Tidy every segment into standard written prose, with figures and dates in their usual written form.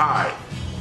Hi,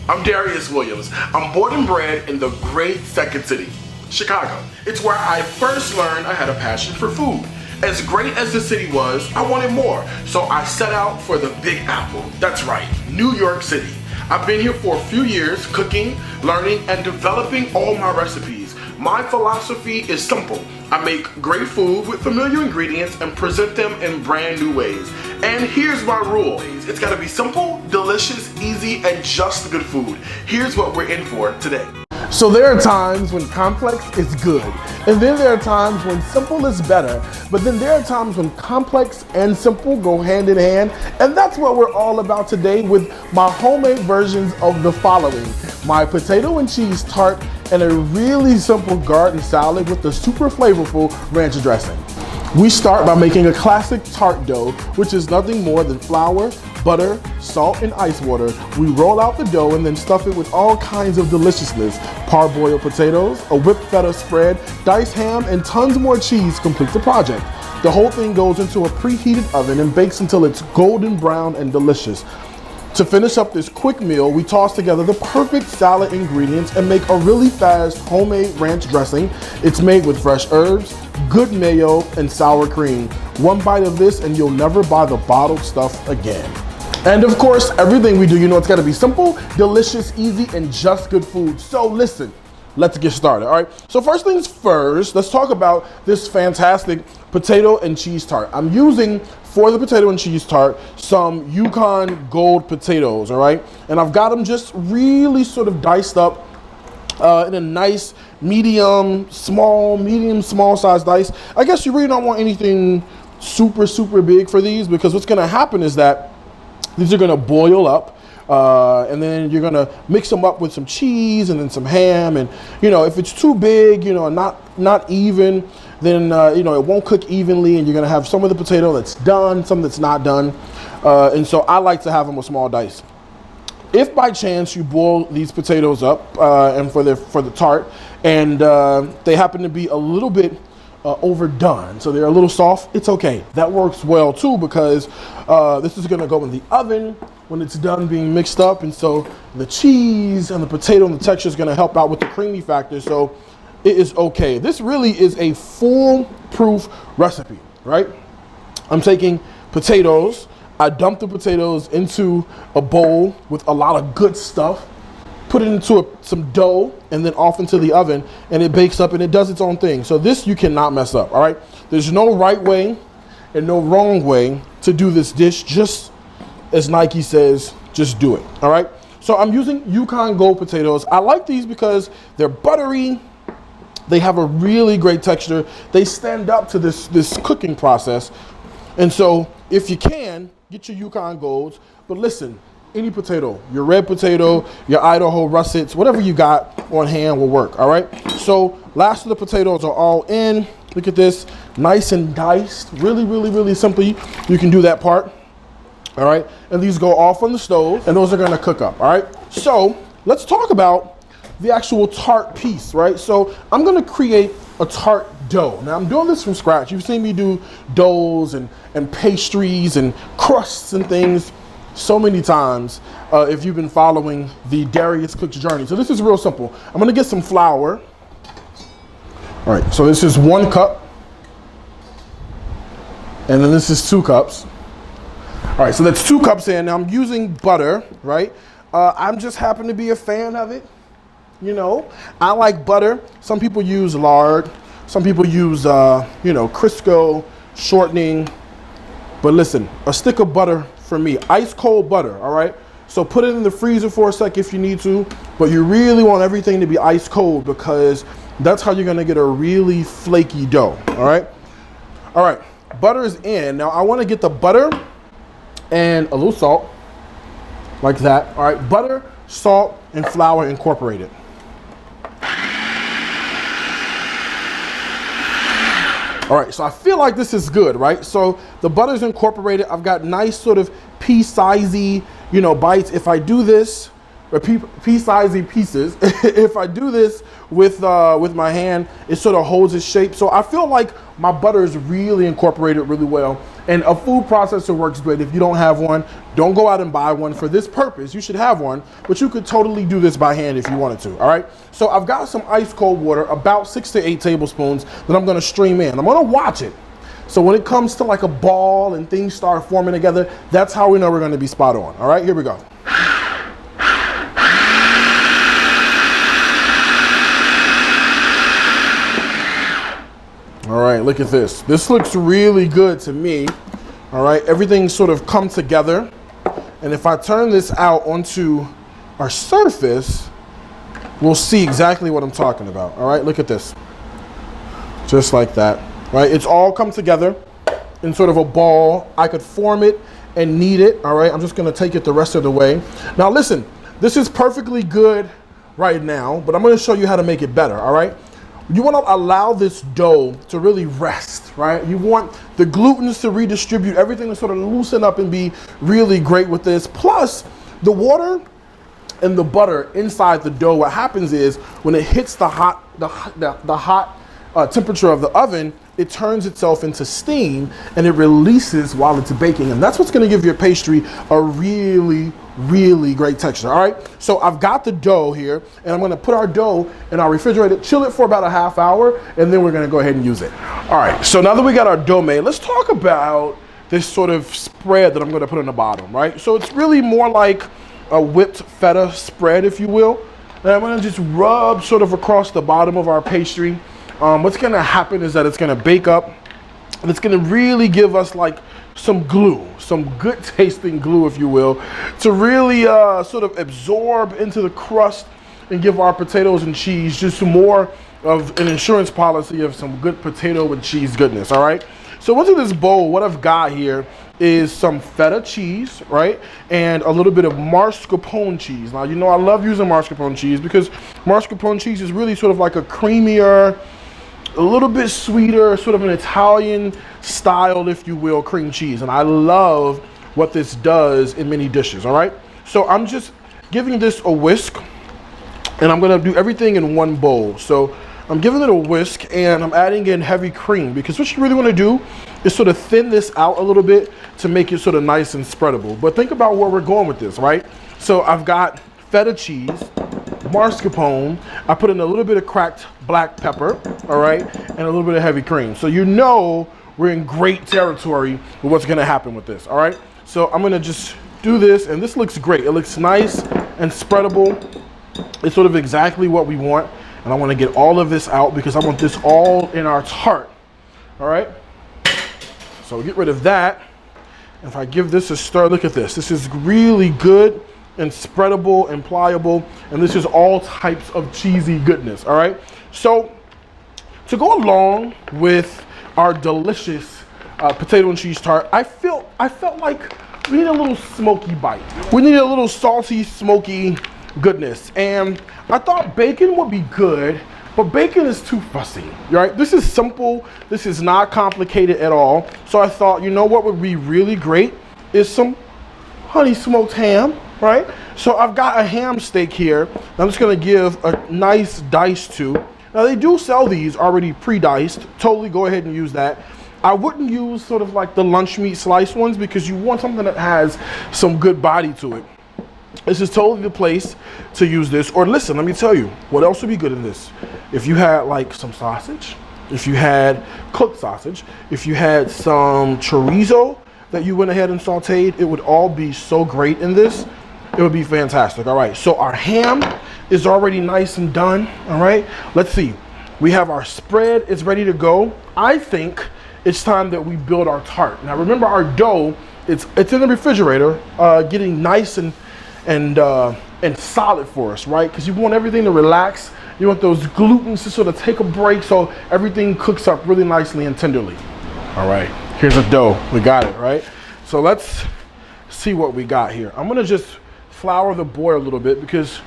I'm Darius Williams. I'm born and bred in the great second city, Chicago. It's where I first learned I had a passion for food. As great as the city was, I wanted more, so I set out for the Big Apple. That's right, New York City. I've been here for a few years, cooking, learning, and developing all my recipes. My philosophy is simple. I make great food with familiar ingredients and present them in brand new ways. And here's my rule. It's gotta be simple, delicious, easy, and just good food. Here's what we're in for today. So there are times when complex is good, and then there are times when simple is better, but then there are times when complex and simple go hand in hand, and that's what we're all about today with my homemade versions of the following: my potato and cheese tart and a really simple garden salad with the super flavorful ranch dressing. We start by making a classic tart dough, which is nothing more than flour, butter, salt, and ice water. We roll out the dough and then stuff it with all kinds of deliciousness. Parboiled potatoes, a whipped feta spread, diced ham, and tons more cheese complete the project. The whole thing goes into a preheated oven and bakes until it's golden brown and delicious. To finish up this quick meal, we toss together the perfect salad ingredients and make a really fast homemade ranch dressing. It's made with fresh herbs, good mayo, and sour cream. One bite of this and you'll never buy the bottled stuff again. And of course, everything we do, you know, it's gotta be simple, delicious, easy, and just good food. So listen, let's get started, all right? So first things first, let's talk about this fantastic potato and cheese tart. I'm using, for the potato and cheese tart, some Yukon Gold potatoes, all right? And I've got them just really sort of diced up in a nice medium small size dice. I guess you really don't want anything super big for these, because what's gonna happen is that these are gonna boil up, and then you're gonna mix them up with some cheese and then some ham. And you know, if it's too big, you know, not even, then you know, it won't cook evenly, and you're gonna have some of the potato that's done, some that's not done. And so I like to have them with small dice. If by chance you boil these potatoes up and for the tart, and they happen to be a little bit overdone, so they're a little soft, it's okay. That works well too, because this is gonna go in the oven when it's done being mixed up, and so the cheese and the potato and the texture is gonna help out with the creamy factor, so it is okay. This really is a foolproof recipe, right? I'm taking potatoes, I dump the potatoes into a bowl with a lot of good stuff, put it into some dough, and then off into the oven, and it bakes up and it does its own thing. So this you cannot mess up, all right? There's no right way and no wrong way to do this dish, just as Nike says, just do it, all right? So I'm using Yukon Gold potatoes. I like these because they're buttery, they have a really great texture, they stand up to this cooking process, and so if you can, get your Yukon Golds, but listen, any potato, your red potato, your Idaho russets, whatever you got on hand will work, all right? So last of the potatoes are all in. Look at this, nice and diced, really simply. You can do that part, all right? And these go off on the stove, and those are gonna cook up, all right? So let's talk about the actual tart piece, right? So I'm gonna create a tart dough. Now I'm doing this from scratch. You've seen me do doughs and pastries and crusts and things so many times if you've been following the Darius Cook's journey. So this is real simple. I'm gonna get some flour. All right, so this is 1 cup, and then this is 2 cups. All right, so that's 2 cups in. Now I'm using butter, right? I'm just happen to be a fan of it. You know, I like butter. Some people use lard. Some people use, you know, Crisco shortening. But listen, a stick of butter for me, ice cold butter, all right? So put it in the freezer for a sec if you need to, but you really want everything to be ice cold, because that's how you're gonna get a really flaky dough, all right? All right, butter is in. Now I wanna get the butter and a little salt, like that, all right? Butter, salt, and flour incorporated. All right, so I feel like this is good, right? So the butter's incorporated. I've got nice sort of pea-sizey, you know, bites. If I do this, or pea-sizey pieces, if I do this with my hand, it sort of holds its shape. So I feel like my butter is really incorporated really well. And a food processor works great. If you don't have one, don't go out and buy one for this purpose. You should have one, but you could totally do this by hand if you wanted to, all right? So I've got some ice cold water, about 6 to 8 tablespoons that I'm gonna stream in. I'm gonna watch it. So when it comes to like a ball and things start forming together, that's how we know we're gonna be spot on. All right, here we go. All right, look at this. This looks really good to me. All right, everything sort of come together. And if I turn this out onto our surface, we'll see exactly what I'm talking about. All right, look at this. Just like that, right? It's all come together in sort of a ball. I could form it and knead it, all right? I'm just gonna take it the rest of the way. Now listen, this is perfectly good right now, but I'm gonna show you how to make it better, all right? You wanna allow this dough to really rest, right? You want the glutens to redistribute, everything to sort of loosen up and be really great with this. Plus, the water and the butter inside the dough, what happens is when it hits the hot temperature of the oven, it turns itself into steam and it releases while it's baking. And that's what's gonna give your pastry a really, really great texture, all right? So I've got the dough here and I'm gonna put our dough in our refrigerator, chill it for about a half hour, and then we're gonna go ahead and use it. All right, so now that we got our dough made, let's talk about this sort of spread that I'm gonna put on the bottom, right? So it's really more like a whipped feta spread, if you will. And I'm gonna just rub sort of across the bottom of our pastry. What's gonna happen is that it's gonna bake up and it's gonna really give us like some glue, some good tasting glue, if you will, to really sort of absorb into the crust and give our potatoes and cheese just some more of an insurance policy of some good potato and cheese goodness, all right? So what's in this bowl, what I've got here is some feta cheese, right? And a little bit of mascarpone cheese. Now, you know I love using mascarpone cheese because mascarpone cheese is really sort of like a creamier, a little bit sweeter, sort of an Italian style, if you will, cream cheese. And I love what this does in many dishes, all right? So I'm just giving this a whisk and I'm gonna do everything in one bowl. So I'm giving it a whisk and I'm adding in heavy cream because what you really wanna do is sort of thin this out a little bit to make it sort of nice and spreadable. But think about where we're going with this, right? So I've got feta cheese, mascarpone, I put in a little bit of cracked black pepper, all right, and a little bit of heavy cream. So you know we're in great territory with what's gonna happen with this, all right? So I'm gonna just do this, and this looks great. It looks nice and spreadable. It's sort of exactly what we want, and I wanna get all of this out because I want this all in our tart, all right? So get rid of that. If I give this a stir, look at this. This is really good and spreadable and pliable, and this is all types of cheesy goodness, all right? So to go along with our delicious potato and cheese tart, I felt like we need a little smoky bite. We need a little salty, smoky goodness. And I thought bacon would be good, but bacon is too fussy, right? This is simple, this is not complicated at all. So I thought, you know what would be really great is some honey smoked ham, right? So I've got a ham steak here. I'm just gonna give a nice dice to. Now they do sell these already pre-diced. Totally go ahead and use that. I wouldn't use sort of like the lunch meat slice ones because you want something that has some good body to it. This is totally the place to use this. Or listen, let me tell you, what else would be good in this? If you had like some sausage, if you had cooked sausage, if you had some chorizo that you went ahead and sauteed, it would all be so great in this. It would be fantastic. All right, so our ham is already nice and done. All right, let's see. We have our spread, it's ready to go. I think it's time that we build our tart. Now remember our dough, it's in the refrigerator, getting nice and solid for us, right? Because you want everything to relax. You want those glutens to sort of take a break so everything cooks up really nicely and tenderly. All right, here's the dough. We got it, right? So let's see what we got here. I'm gonna just flour the board a little bit because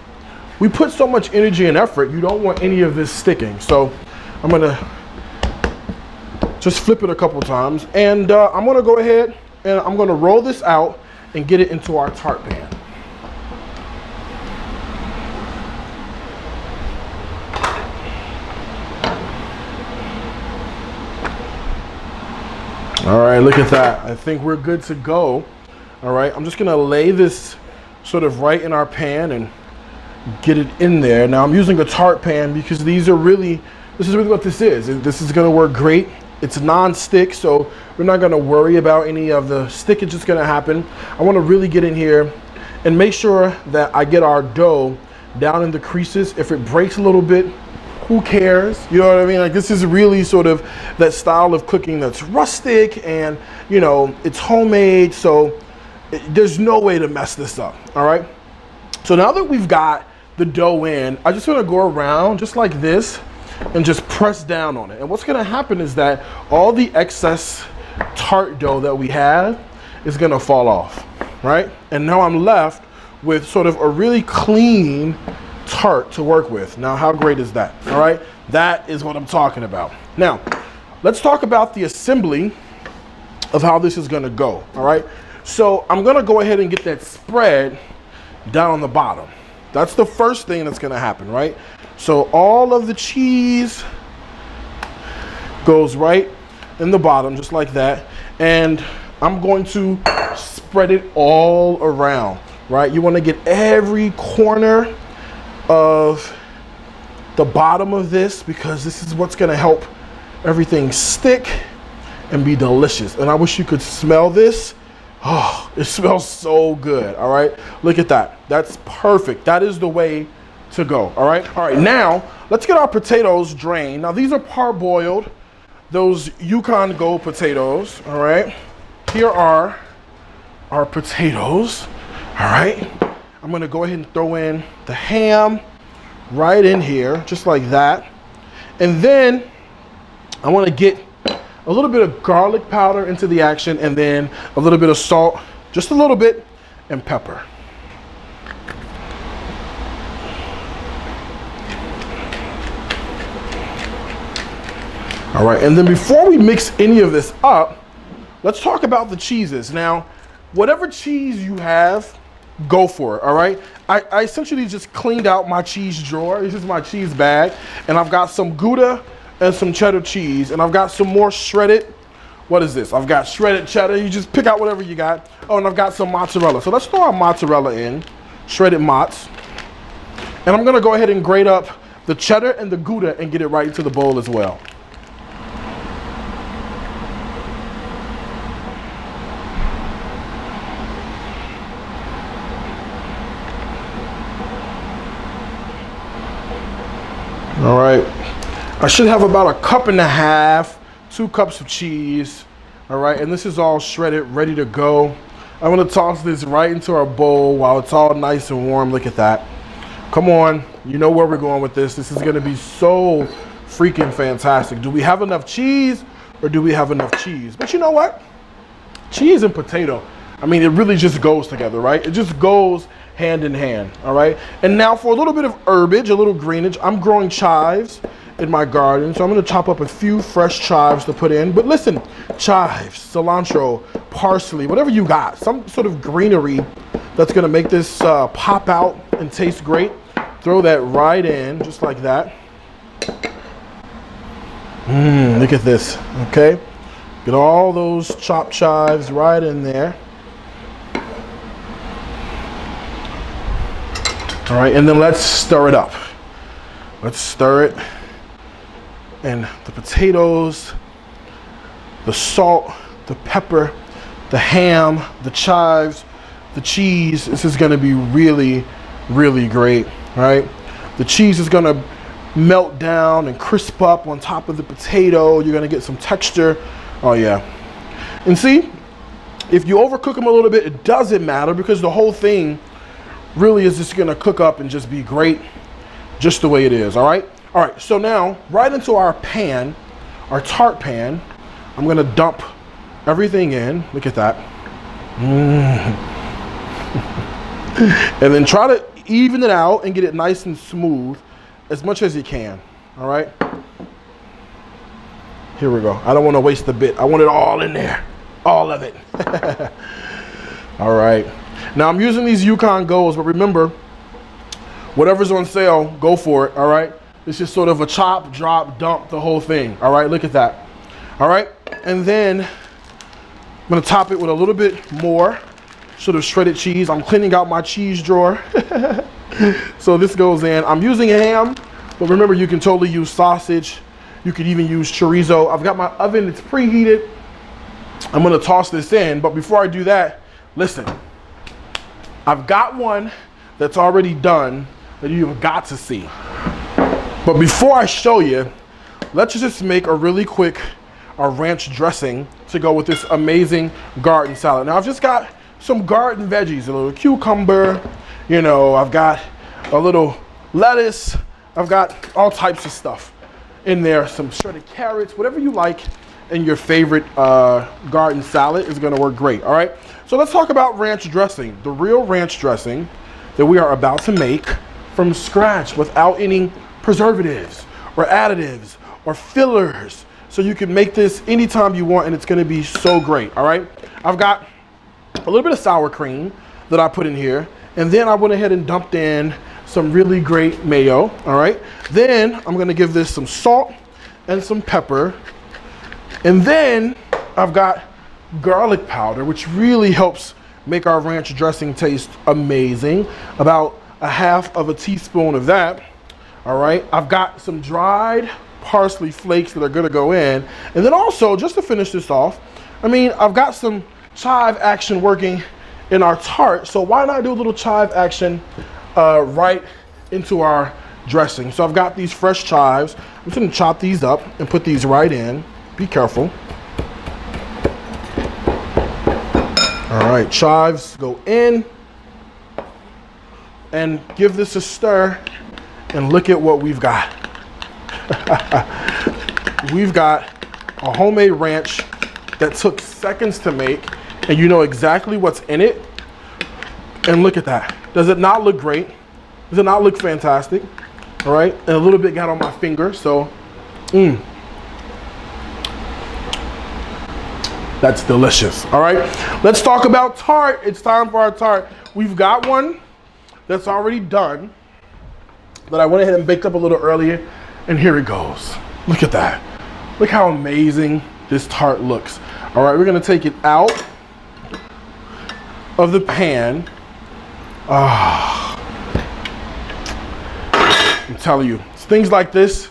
we put so much energy and effort, you don't want any of this sticking. So I'm gonna just flip it a couple times and I'm gonna go ahead and I'm gonna roll this out and get it into our tart pan. All right, look at that. I think we're good to go. All right, I'm just gonna lay this sort of right in our pan and get it in there. Now I'm using a Tart pan because this is really what this is. This is gonna work great. It's non-stick, so we're not gonna worry about any of the stickage that's gonna happen. I wanna really get in here and make sure that I get our dough down in the creases. If it breaks a little bit, who cares? You know what I mean? Like, this is really sort of that style of cooking that's rustic and, you know, it's homemade, so there's no way to mess this up, all right? So now that we've got the dough in, I just wanna go around just like this and just press down on it. And what's gonna happen is that all the excess tart dough that we have is gonna fall off, right? And now I'm left with sort of a really clean tart to work with. Now, how great is that, all right? That is what I'm talking about. Now, let's talk about the assembly of how this is gonna go, all right? So I'm gonna go ahead and get that spread down on the bottom. That's the first thing that's gonna happen, right? So all of the cheese goes right in the bottom, just like that. And I'm going to spread it all around, right? You wanna get every corner of the bottom of this because this is what's gonna help everything stick and be delicious. And I wish you could smell this. Oh, it smells so good, all right? Look at that, that's perfect. That is the way to go, all right? All right, now, let's get our potatoes drained. Now, these are parboiled, those Yukon Gold potatoes, all right? Here are our potatoes, all right? I'm gonna go ahead and throw in the ham right in here, just like that. And then I wanna get a little bit of garlic powder into the action, and then a little bit of salt, just a little bit, and pepper. All right, and then before we mix any of this up, let's talk about the cheeses. Now, whatever cheese you have, go for it, all right? I essentially just cleaned out my cheese drawer. This is my cheese bag, and I've got some Gouda and some cheddar cheese, and I've got some more shredded, what is this? I've got shredded cheddar. You just pick out whatever you got. Oh, and I've got some mozzarella. So let's throw our mozzarella in, shredded mozz. And I'm gonna go ahead and grate up the cheddar and the Gouda and get it right into the bowl as well. All right, I should have about 1.5 cups, 2 cups of cheese. All right, and this is all shredded, ready to go. I'm gonna toss this right into our bowl while it's all nice and warm. Look at that. Come on, you know where we're going with this. This is gonna be so freaking fantastic. Do we have enough cheese or do we have enough cheese? But you know what? Cheese and potato, I mean, it really just goes together, right? It just goes hand in hand, all right? And now for a little bit of herbage, a little greenage, I'm growing chives in my garden, so I'm gonna chop up a few fresh chives to put in. But listen, chives, cilantro, parsley, whatever you got, some sort of greenery that's gonna make this pop out and taste great. Throw that right in, just like that. Look at this, okay? Get all those chopped chives right in there. All right, and then let's stir it up. Let's stir it. And the potatoes, the salt, the pepper, the ham, the chives, the cheese. This is gonna be really, really great, all right? The cheese is gonna melt down and crisp up on top of the potato. You're gonna get some texture. Oh yeah. And see, if you overcook them a little bit, it doesn't matter because the whole thing really is just gonna cook up and just be great just the way it is, all right? All right, so now right into our pan, our tart pan, I'm gonna dump everything in. Look at that. And then try to even it out and get it nice and smooth as much as you can, all right? Here we go. I don't wanna waste a bit. I want it all in there, all of it. All right. Now I'm using these Yukon Golds, but remember, whatever's on sale, go for it, all right? It's just sort of a chop, drop, dump, the whole thing, all right? Look at that, all right? And then gonna top it with a little bit more sort of shredded cheese. I'm cleaning out my cheese drawer. So this goes in. I'm using ham, but remember you can totally use sausage. You could even use chorizo. I've got my oven, it's preheated. I'm gonna toss this in, but before I do that, listen. I've got one that's already done that you've got to see. But before I show you, let's just make a really quick ranch dressing to go with this amazing garden salad. Now I've just got some garden veggies, a little cucumber, you know, I've got a little lettuce, I've got all types of stuff in there, some shredded carrots, whatever you like in your favorite garden salad is gonna work great, all right? So let's talk about ranch dressing, the real ranch dressing that we are about to make from scratch without any preservatives or additives or fillers. So you can make this anytime you want and it's gonna be so great, all right? I've got a little bit of sour cream that I put in here, and then I went ahead and dumped in some really great mayo, all right? Then I'm gonna give this some salt and some pepper, and then I've got garlic powder, which really helps make our ranch dressing taste amazing. About a half of a teaspoon of that, all right? I've got some dried parsley flakes that are gonna go in, and then also, just to finish this off, I mean, I've got some chive action working in our tart, so why not do a little chive action right into our dressing? So I've got these fresh chives. I'm just gonna chop these up and put these right in. Be careful. All right, chives go in, and give this a stir, and look at what we've got. We've got a homemade ranch that took seconds to make, and you know exactly what's in it. And look at that. Does it not look great? Does it not look fantastic? All right, and a little bit got on my finger, so that's delicious. All right, let's talk about tart. It's time for our tart. We've got one that's already done that I went ahead and baked up a little earlier, and here it goes. Look at that. Look how amazing this tart looks. All right, we're gonna take it out of the pan. I'm telling you, it's things like this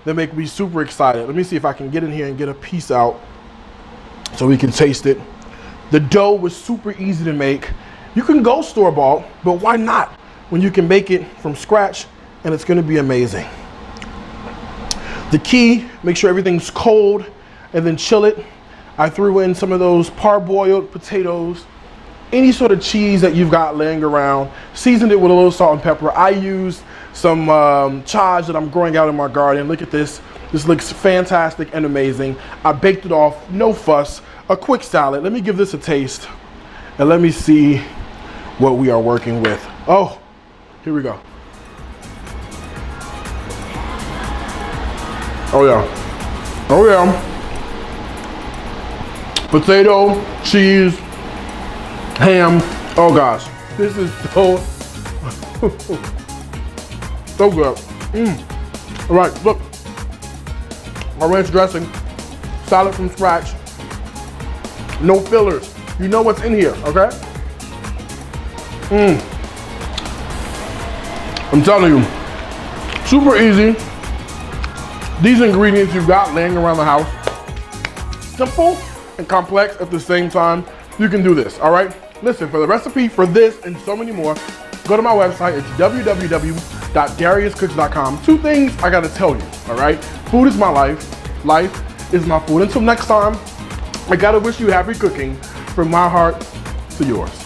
that make me super excited. Let me see if I can get in here and get a piece out so we can taste it. The dough was super easy to make. You can go store-bought, but why not when you can make it from scratch and it's gonna be amazing. The key, make sure everything's cold and then chill it. I threw in some of those parboiled potatoes, any sort of cheese that you've got laying around, seasoned it with a little salt and pepper. I used some chives that I'm growing out in my garden. Look at this. This looks fantastic and amazing. I baked it off, no fuss, a quick salad. Let me give this a taste and let me see what we are working with. Oh, here we go. Oh yeah, oh yeah. Potato, cheese, ham. Oh gosh, this is so, so good. All right, look, our ranch dressing, salad from scratch, no fillers. You know what's in here, okay? I'm telling you, super easy. These ingredients you've got laying around the house, simple and complex at the same time. You can do this, all right? Listen, for the recipe for this and so many more, go to my website. It's www.dariuscooks.com. Two things I gotta tell you, all right? Food is my life. Life is my food. Until next time, I gotta wish you happy cooking from my heart to yours.